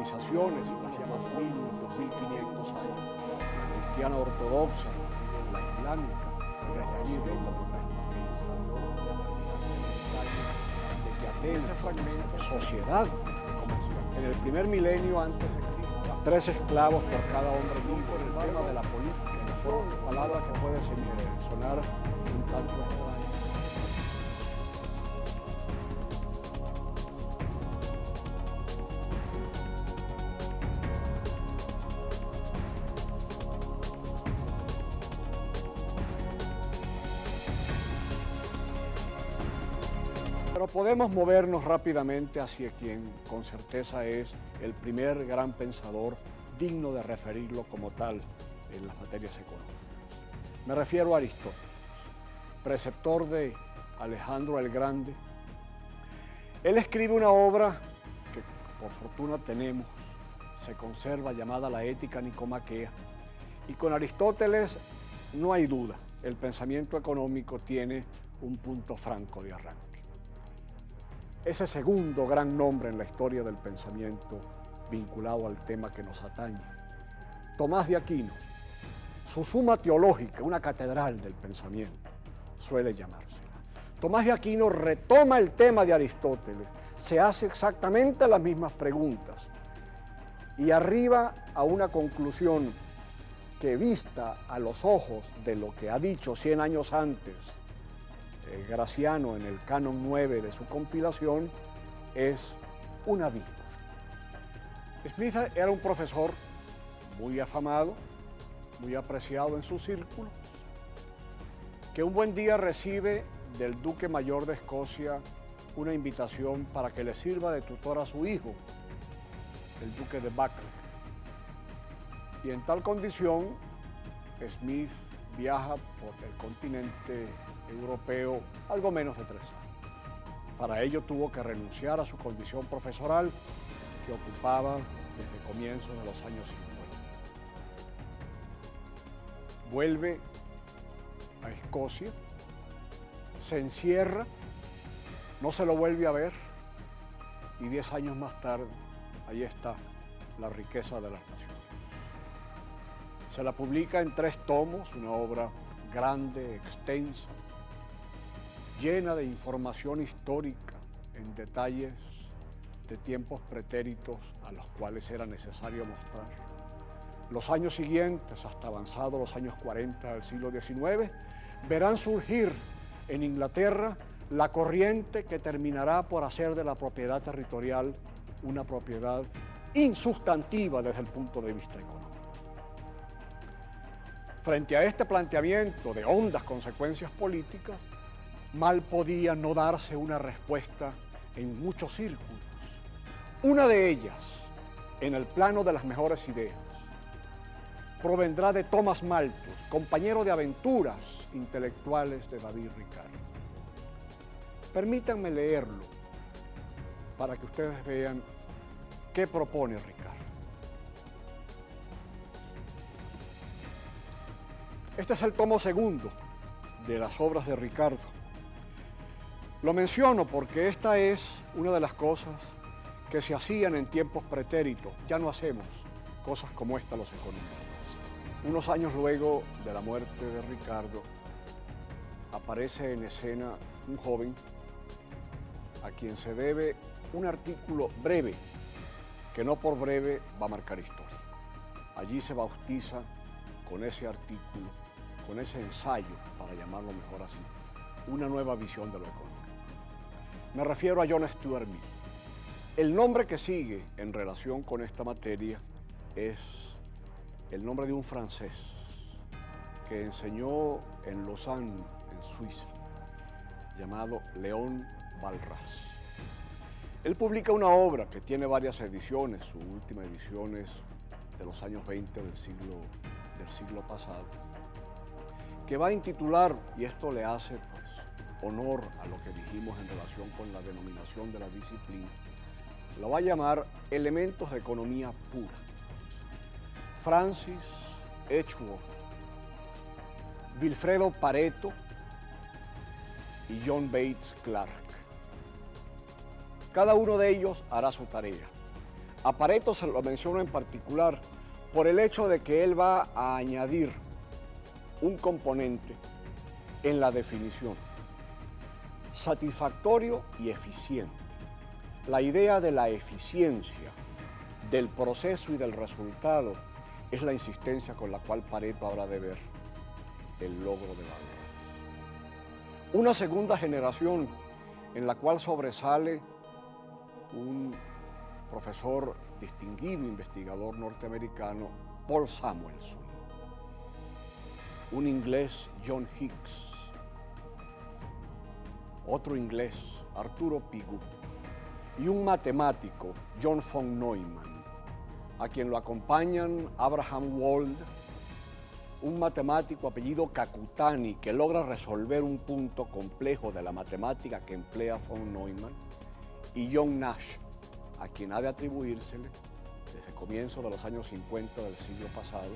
civilizaciones, las llamas 1000, 2500 años, la cristiana ortodoxa, la islámica, referible de que Atenas, sociedad, en el primer milenio antes de Cristo, 3 esclavos por cada hombre libre, por el tema de la política, en la forma de palabra que puede sonar un tanto extraño. Pero podemos movernos rápidamente hacia quien con certeza es el primer gran pensador digno de referirlo como tal en las materias económicas. Me refiero a Aristóteles, preceptor de Alejandro el Grande. Él escribe una obra que por fortuna tenemos, se conserva, llamada La Ética Nicomaquea, y con Aristóteles no hay duda, el pensamiento económico tiene un punto franco de arranque. Ese segundo gran nombre en la historia del pensamiento vinculado al tema que nos atañe. Tomás de Aquino, su Suma Teológica, una catedral del pensamiento, suele llamársela. Tomás de Aquino retoma el tema de Aristóteles, se hace exactamente las mismas preguntas y arriba a una conclusión que, vista a los ojos de lo que ha dicho 100 años antes Graciano en el Canon 9 de su compilación, es un abismo. Smith era un profesor muy afamado, muy apreciado en sus círculos, que un buen día recibe del Duque Mayor de Escocia una invitación para que le sirva de tutor a su hijo, el Duque de Buccleuch. Y en tal condición, Smith viaja por el continente europeo algo menos de 3 años. Para ello tuvo que renunciar a su condición profesoral que ocupaba desde comienzos de los años 50. Vuelve a Escocia, se encierra, no se lo vuelve a ver y 10 años más tarde, ahí está La riqueza de las naciones. Se la publica en 3 tomos, una obra grande, extensa, llena de información histórica en detalles de tiempos pretéritos a los cuales era necesario mostrar. Los años siguientes, hasta avanzados los años 40 del siglo XIX, verán surgir en Inglaterra la corriente que terminará por hacer de la propiedad territorial una propiedad insustantiva desde el punto de vista económico. Frente a este planteamiento de hondas consecuencias políticas, mal podía no darse una respuesta en muchos círculos. Una de ellas, en el plano de las mejores ideas, provendrá de Thomas Malthus, compañero de aventuras intelectuales de David Ricardo. Permítanme leerlo para que ustedes vean qué propone Ricardo. Este es el tomo segundo de las obras de Ricardo. Lo menciono porque esta es una de las cosas que se hacían en tiempos pretéritos. Ya no hacemos cosas como esta los economistas. Unos años luego de la muerte de Ricardo, aparece en escena un joven a quien se debe un artículo breve, que no por breve va a marcar historia. Allí se bautiza con ese artículo, con ese ensayo, para llamarlo mejor así, una nueva visión de lo económico. Me refiero a John Stuart Mill. El nombre que sigue en relación con esta materia es el nombre de un francés que enseñó en Lausanne, en Suiza, llamado Léon Walras. Él publica una obra que tiene varias ediciones, su última edición es de los años 20 del siglo pasado, que va a intitular, y esto le hace honor a lo que dijimos en relación con la denominación de la disciplina, lo va a llamar Elementos de Economía Pura. Francis Edgeworth, Vilfredo Pareto y John Bates Clark. Cada uno de ellos hará su tarea. A Pareto se lo menciono en particular por el hecho de que él va a añadir un componente en la definición: satisfactorio y eficiente. La idea de la eficiencia del proceso y del resultado es la insistencia con la cual Pareto habrá de ver el logro de valor. Una segunda generación en la cual sobresale un profesor distinguido, investigador norteamericano, Paul Samuelson, un inglés, John Hicks, otro inglés, Arturo Pigou, y un matemático, John von Neumann, a quien lo acompañan Abraham Wald, un matemático apellido Kakutani que logra resolver un punto complejo de la matemática que emplea von Neumann, y John Nash, a quien ha de atribuírsele, desde comienzos de los años 50 del siglo pasado,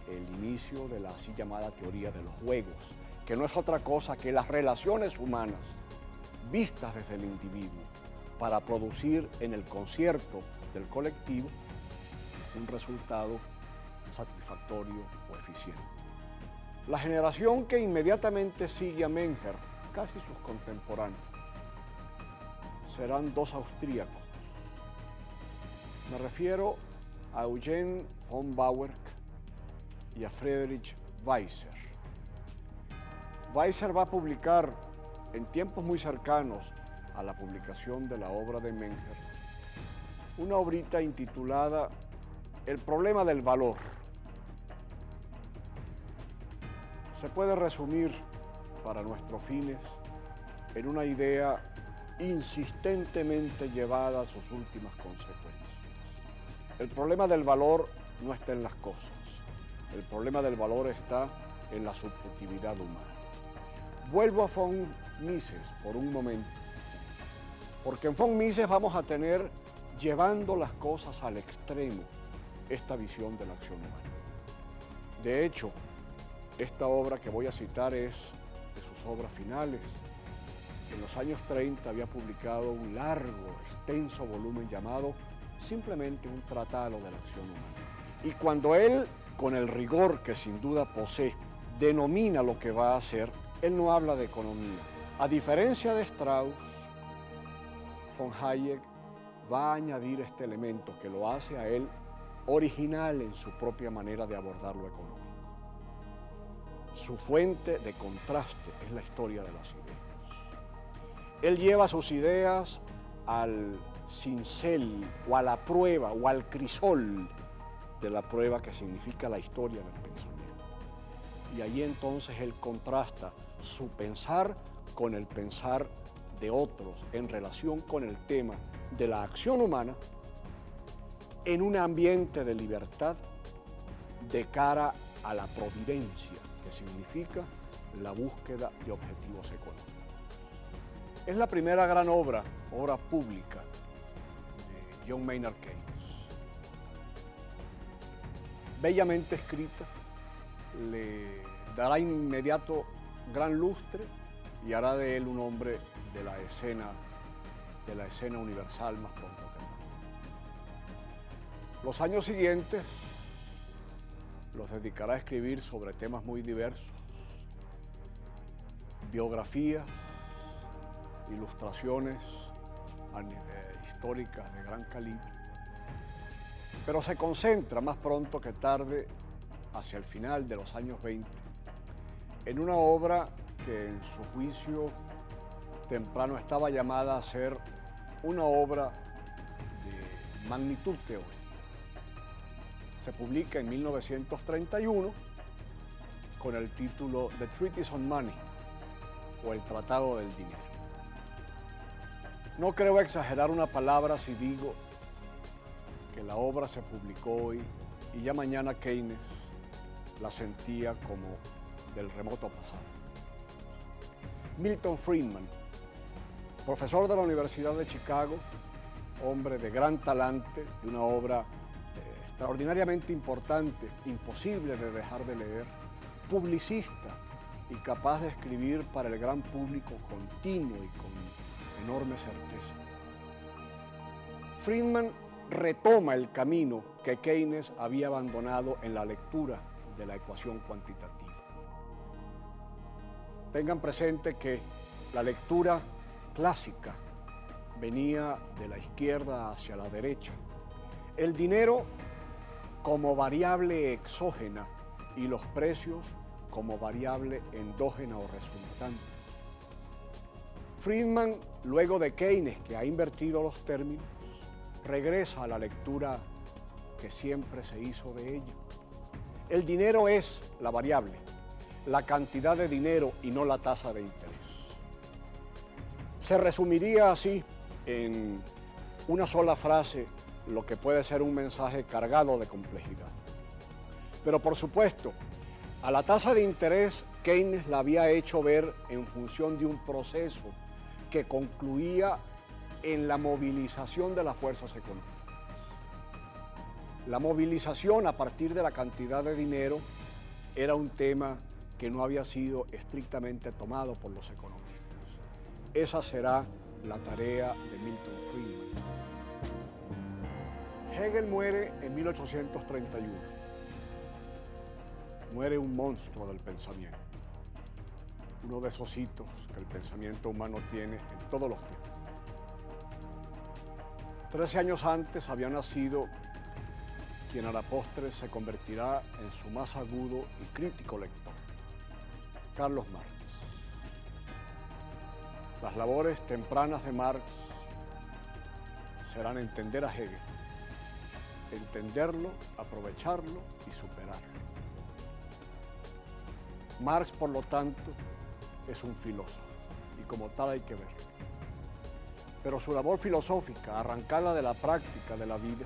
el inicio de la así llamada teoría de los juegos, que no es otra cosa que las relaciones humanas vistas desde el individuo para producir en el concierto del colectivo un resultado satisfactorio o eficiente. La generación que inmediatamente sigue a Menger, casi sus contemporáneos, serán dos austríacos. Me refiero a Eugen von Bauer y a Friedrich Weiser. Weiser va a publicar en tiempos muy cercanos a la publicación de la obra de Menger una obrita intitulada El problema del valor. Se puede resumir para nuestros fines en una idea insistentemente llevada a sus últimas consecuencias. El problema del valor no está en las cosas, el problema del valor está en la subjetividad humana. Vuelvo a von Mises por un momento, porque en von Mises vamos a tener, llevando las cosas al extremo, esta visión de la acción humana. De hecho, esta obra que voy a citar es de sus obras finales. En los años 30 había publicado un largo, extenso volumen llamado simplemente un tratado de la acción humana. Y cuando él, con el rigor que sin duda posee, denomina lo que va a hacer, él no habla de economía. A diferencia de Strauss, von Hayek va a añadir este elemento que lo hace a él original en su propia manera de abordar lo económico. Su fuente de contraste es la historia de las ideas. Él lleva sus ideas al cincel o a la prueba o al crisol de la prueba que significa la historia del pensamiento. Y ahí entonces él contrasta su pensar con el pensar de otros en relación con el tema de la acción humana en un ambiente de libertad de cara a la providencia, que significa la búsqueda de objetivos económicos. Es la primera gran obra pública de John Maynard Keynes. Bellamente escrita, le dará inmediato gran lustre y hará de él un hombre de la escena universal más pronto que tarde. Los años siguientes los dedicará a escribir sobre temas muy diversos: biografías, ilustraciones históricas de gran calibre, pero se concentra más pronto que tarde, hacia el final de los años 20, en una obra que en su juicio temprano estaba llamada a ser una obra de magnitud teórica. Se publica en 1931 con el título The Treatise on Money, o el Tratado del Dinero. No creo exagerar una palabra si digo que la obra se publicó hoy y ya mañana Keynes la sentía como del remoto pasado. Milton Friedman, profesor de la Universidad de Chicago, hombre de gran talante, de una obra extraordinariamente importante, imposible de dejar de leer, publicista y capaz de escribir para el gran público continuo y con enorme certeza. Friedman retoma el camino que Keynes había abandonado en la lectura de la ecuación cuantitativa. Tengan presente que la lectura clásica venía de la izquierda hacia la derecha. El dinero como variable exógena y los precios como variable endógena o resultante. Friedman, luego de Keynes, que ha invertido los términos, regresa a la lectura que siempre se hizo de ella. El dinero es la variable, la cantidad de dinero y no la tasa de interés. Se resumiría así en una sola frase lo que puede ser un mensaje cargado de complejidad. Pero por supuesto, a la tasa de interés Keynes la había hecho ver en función de un proceso que concluía en la movilización de las fuerzas económicas. La movilización a partir de la cantidad de dinero era un tema que no había sido estrictamente tomado por los economistas. Esa será la tarea de Milton Friedman. Hegel muere en 1831. Muere un monstruo del pensamiento. Uno de esos hitos que el pensamiento humano tiene en todos los tiempos. 13 años antes había nacido quien a la postre se convertirá en su más agudo y crítico lector, Carlos Marx. Las labores tempranas de Marx serán entender a Hegel, entenderlo, aprovecharlo y superarlo. Marx, por lo tanto, es un filósofo y como tal hay que verlo. Pero su labor filosófica, arrancada de la práctica de la vida,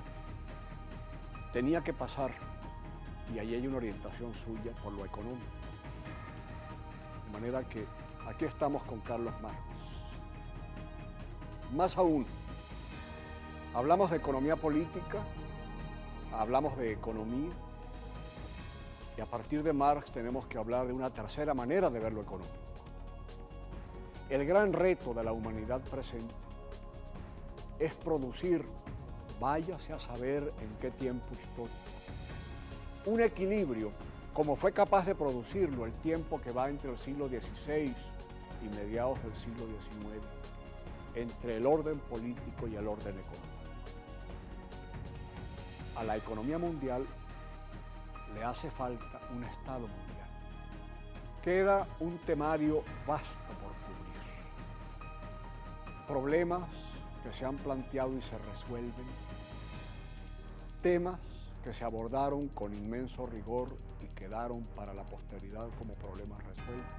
tenía que pasar, y ahí hay una orientación suya, por lo económico. De manera que aquí estamos con Carlos Marx. Más aún, hablamos de economía política, hablamos de economía, y a partir de Marx tenemos que hablar de una tercera manera de ver lo económico. El gran reto de la humanidad presente es producir, váyase a saber en qué tiempo histórico, un equilibrio como fue capaz de producirlo el tiempo que va entre el siglo XVI y mediados del siglo XIX, entre el orden político y el orden económico. A la economía mundial le hace falta un Estado mundial. Queda un temario vasto por cubrir. Problemas que se han planteado y se resuelven. Temas que se abordaron con inmenso rigor y quedaron para la posteridad como problemas resueltos.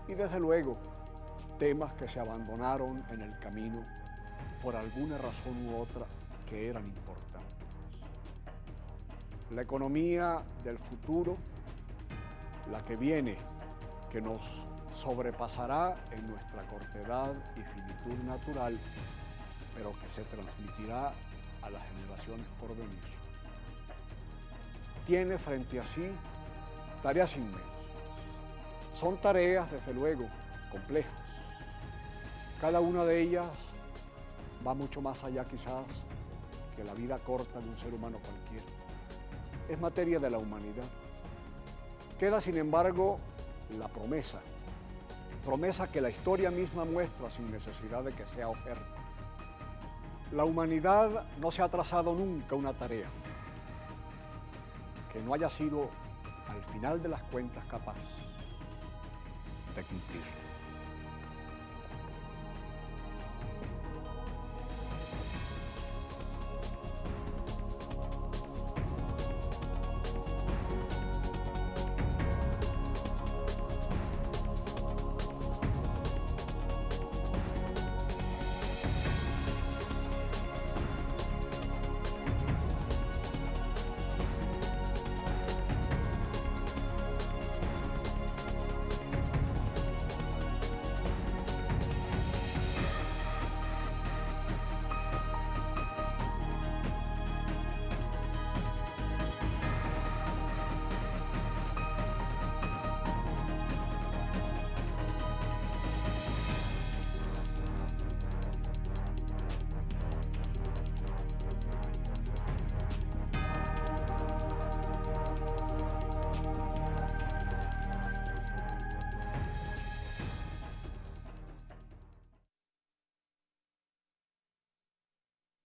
Y desde luego, temas que se abandonaron en el camino por alguna razón u otra que eran importantes. La economía del futuro, la que viene, que nos sobrepasará en nuestra cortedad y finitud natural, pero que se transmitirá a las generaciones por venir. Tiene frente a sí tareas inmensas. Son tareas, desde luego, complejas. Cada una de ellas va mucho más allá quizás que la vida corta de un ser humano cualquiera. Es materia de la humanidad. Queda, sin embargo, la promesa que la historia misma muestra sin necesidad de que sea oferta. La humanidad no se ha trazado nunca una tarea que no haya sido, al final de las cuentas, capaz de cumplirla.